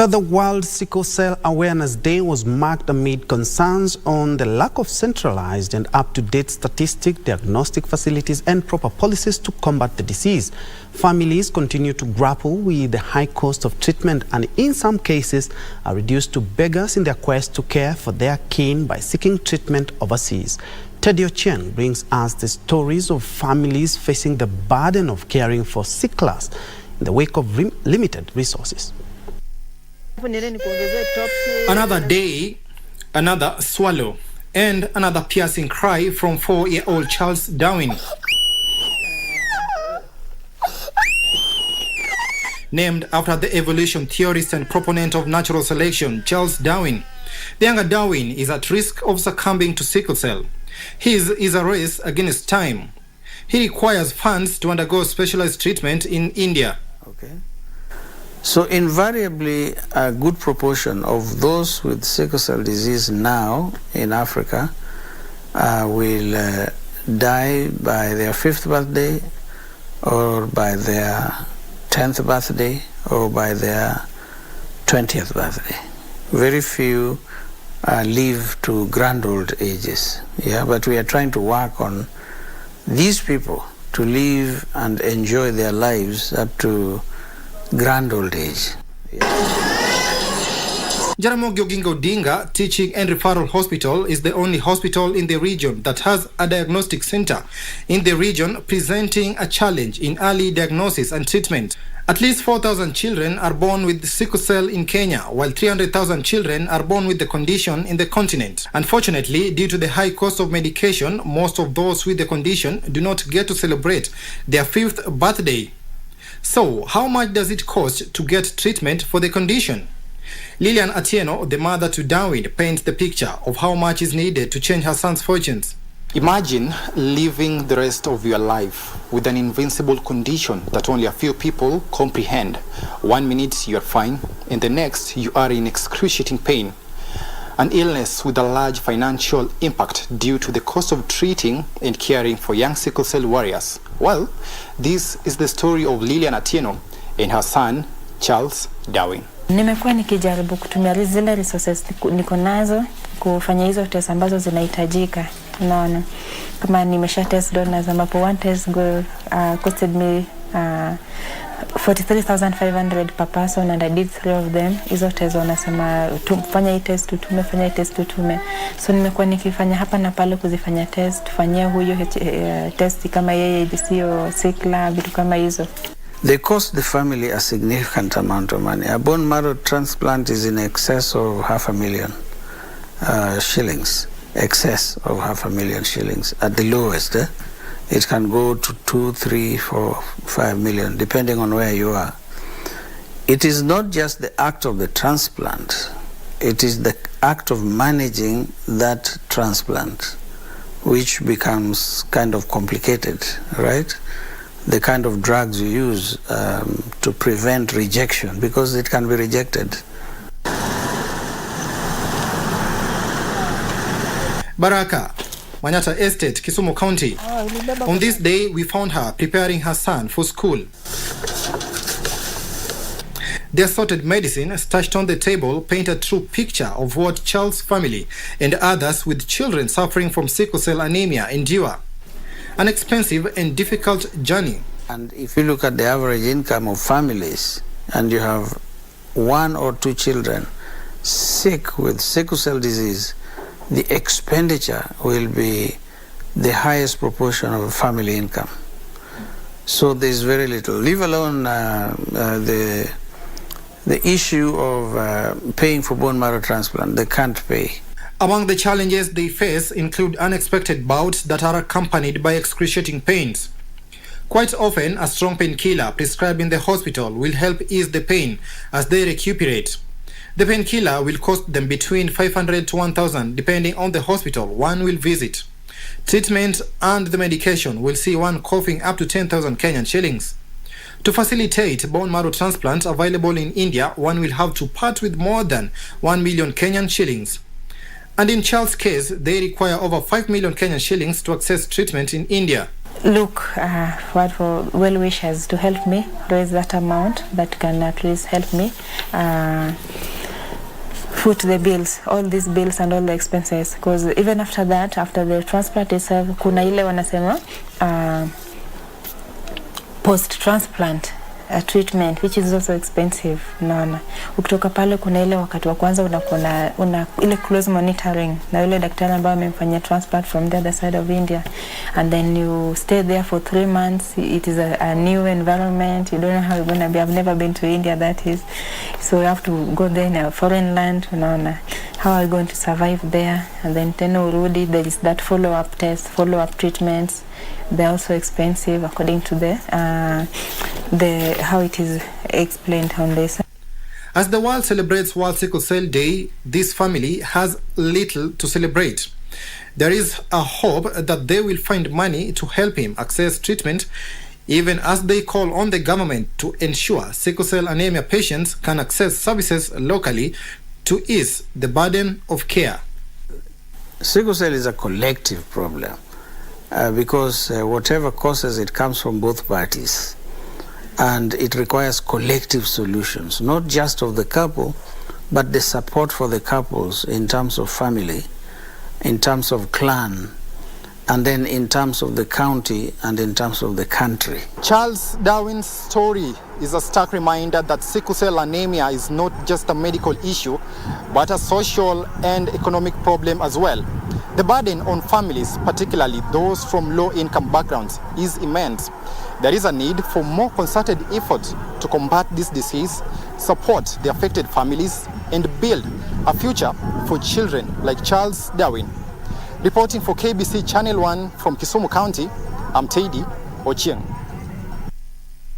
The World Sickle Cell Awareness Day was marked amid concerns on the lack of centralized and up-to-date statistic, diagnostic facilities and proper policies to combat the disease. Families continue to grapple with the high cost of treatment and in some cases are reduced to beggars in their quest to care for their kin by seeking treatment overseas. Ochieng brings us the stories of families facing the burden of caring for sicklers in the wake of limited resources. Another day, another swallow, and another piercing cry from 4-year-old Charles Darwin. Named after the evolution theorist and proponent of natural selection, Charles Darwin, the younger Darwin is at risk of succumbing to sickle cell. His is a race against time. He requires funds to undergo specialized treatment in India. Okay. So invariably, a good proportion of those with sickle cell disease now in Africa will die by their 5th birthday or by their 10th birthday or by their 20th birthday. Very few live to grand old ages. Yeah, but we are trying to work on these people to live and enjoy their lives up to grand old age. Jaramogi Oginga Odinga Teaching and Referral Hospital is the only hospital in the region that has a diagnostic center in the region, presenting a challenge in early diagnosis and treatment. At least 4,000 children are born with sickle cell in Kenya, while 300,000 children are born with the condition in the continent. Unfortunately, due to the high cost of medication, most of those with the condition do not get to celebrate their 5th birthday. So, how much does it cost to get treatment for the condition? Lilian Atieno, the mother to Darwin, paints the picture of how much is needed to change her son's fortunes. Imagine living the rest of your life with an invincible condition that only a few people comprehend. 1 minute you are fine, and the next you are in excruciating pain. An illness with a large financial impact due to the cost of treating and caring for young sickle cell warriors. Well, this is the story of Lilian Atieno and her son, Charles Darwin. Nimekuwa nikijaribu kutumia zile resources niko nazo kufanya hizo test ambazo zinahitajika. Unaona, kama nimesha test donors ambapo one test costed me 43,500 per person and I did 3 of them. Hizo test wanasema tufanya hii test tutume, fanya hii test tutume. So nimekuwa nikifanya hapa na pale kuzifanya test, tufanyia huyo test kama yeye sio sickler, vitu kama hizo. They cost the family a significant amount of money. A bone marrow transplant is in excess of $500,000 shillings. Excess of $500,000 shillings at the lowest. It can go to 2, 3, 4, 5 million, depending on where you are. It is not just the act of the transplant. It is the act of managing that transplant, which becomes kind of complicated, right? The kind of drugs you use to prevent rejection, because it can be rejected. Baraka, Manyata Estate, Kisumu County. On this day, we found her preparing her son for school. The assorted medicine stashed on the table paint a true picture of what Charles' family and others with children suffering from sickle cell anemia endure. An expensive and difficult journey. And if you look at the average income of families and you have 1 or 2 children sick with sickle cell disease, the expenditure will be the highest proportion of family income. So there's very little, leave alone the issue of paying for bone marrow transplant. They can't pay. Among the challenges they face include unexpected bouts that are accompanied by excruciating pains. Quite often, a strong painkiller prescribed in the hospital will help ease the pain as they recuperate. The painkiller will cost them between 500 to 1,000 depending on the hospital one will visit. Treatment and the medication will see one coughing up to 10,000 Kenyan shillings. To facilitate bone marrow transplant available in India, one will have to part with more than 1 million Kenyan shillings. And in Charles' case, they require over 5 million Kenyan shillings to access treatment in India. look for well wishers to help me raise that amount that can at least help me foot the bills, all these bills and all the expenses, because even after that, after the transplant itself, kuna ile wanasema post transplant treatment which is also expensive. Naona ukitoka pale kuna ile wakati wa kwanza una ile close monitoring na ile daktari ambaye amemfanyia transplant from the other side of India, and then you stay there for 3 months. It is a new environment, you don't know how you're going to be. I've never been to India, that is, so you have to go there in a foreign land. Unaona how are you going to survive there, and then tena urudi, there is that follow up test, follow up treatments. They're also expensive according to the how it is explained on this. As the world celebrates World Sickle Cell Day, this family has little to celebrate. There is a hope that they will find money to help him access treatment, even as they call on the government to ensure sickle cell anemia patients can access services locally to ease the burden of care. Sickle cell is a collective problem. Because whatever causes it comes from both parties, and it requires collective solutions, not just of the couple, but the support for the couples in terms of family, in terms of clan, and then in terms of the county and in terms of the country. Charles Darwin's story is a stark reminder that sickle cell anemia is not just a medical issue, but a social and economic problem as well. The burden on families, particularly those from low-income backgrounds, is immense. There is a need for more concerted effort to combat this disease, support the affected families, and build a future for children like Charles Darwin. Reporting for KBC Channel 1 from Kisumu County, I'm Teddy Ochieng.